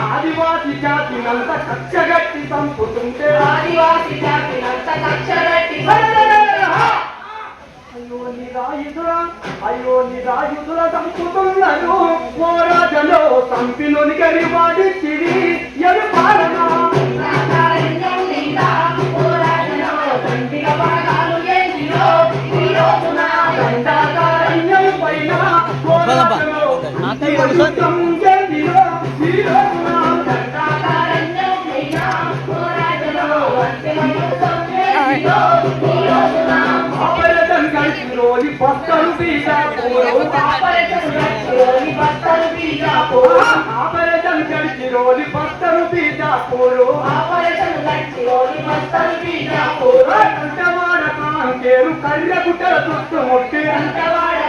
ఆదివాసి జాతినంత కక్షగట్టి సంపుతుంటే ఆదివాసి జాతినంత కక్షగట్టి అయ్యో నిరాయుధుల సంపుతున్నారు ఓ రాజలో సంపినుని గరివాడి చిరి ఎరు పాలన పైన బస్తరు ఆపరేషన్ గడిచిరోలి బస్తరు బీజాపూరు కంటవాడ కాంకేరు కర్రెగుట్టల చుట్టుముట్టి కంటవాడ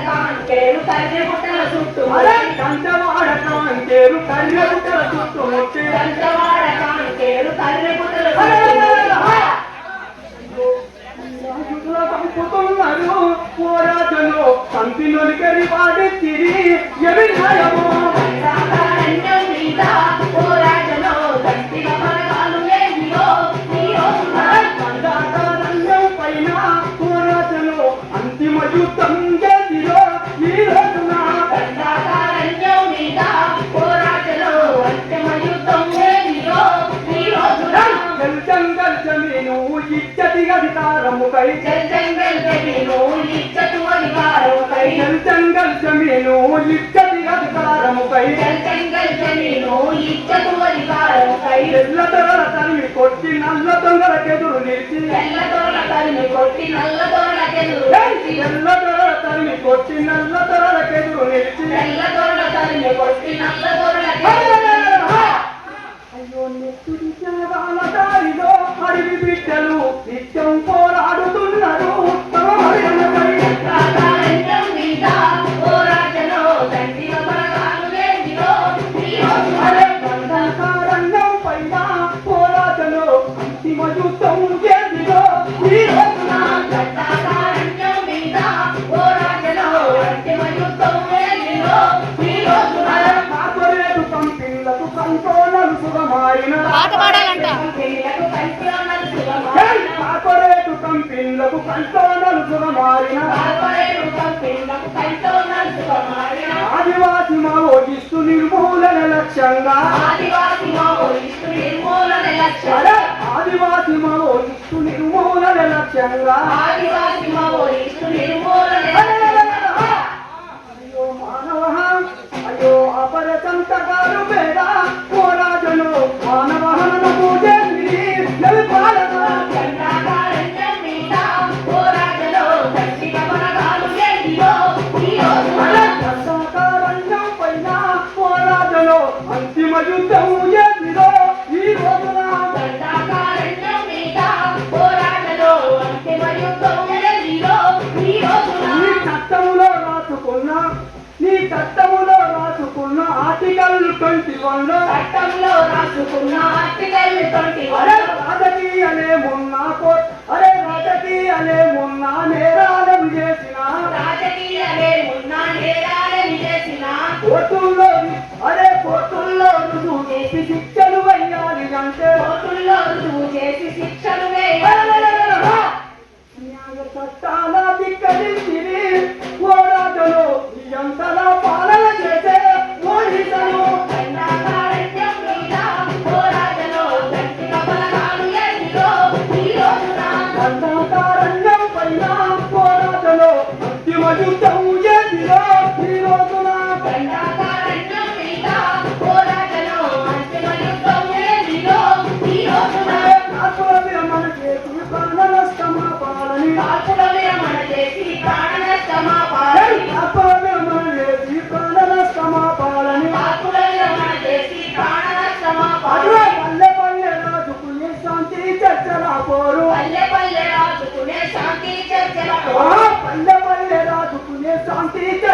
కాంకేరు కర్రెగుట్టల చుట్టుముట్టి సంపుతున్నారు పోరాటంలో సంపినోని గరివాడి తిరి ఎవి న్యాయమో పైన పోరాటంలో అంతిమ యుద్ధం గదిలో ఈ రోజున జంగల్ జమీను ఇచ్చటి అధికారముకై జంగల్ జమీను ఇచ్చటి అధికారముకై ఎల్ల దొరల తరిమి కొట్టి నల్ల దొంగలకెదురు నిలిచి ఎల్ల దొరల తరిమి కొట్టి నల్ల దొరలకెదురు నిలిచి అయ్యో నెత్తుడి త్యాగాల దారిలో అడవి బిడ్డలు నిత్యం పోరాడుతున్నారు దండకారణ్యం పైన పోరాటంలో అంతిమ యుద్ధం చేదిలో కార్పొరేటు కంపెనీలకు కంట్రోలర్ సుగమారిన కార్పొరేటు కంపెనీలకు కంట్రోలర్ సుగమారిన ఆదివాసి మావోయిస్టు నిర్మూలన లక్ష్యంగా ఆదివాసి మావోయిస్టు నిర్మూలన లక్ష్యంగా అయ్యో మానవ అయ్యో అపరచంతగారు పేద పోరాటను మానవహనను పూజే పాలన పైన పోరాటలో అంతిమ యుద్ధం చేసిలో ఈ రోజున నీ చట్టములో రాసుకున్న ఆర్టికల్ 21 రాజకీయాలే మొన్న నేరాలను చేసిన కోర్టుల్లో రుజువు చేసి శిక్షలు వేయాలి అంటే న్యాయ చట్టాల ధిక్కరించి పోరాటంలో ఎంతలా పాలన చేసే పోలీసులు దండకారణ్యం పైన పోరాటంలో అంతిమ యుద్ధం చేసిలో ఈ రోజున కార్పుల విరమణ చేసి ప్రాణ నష్టమా పాలని తీర్చే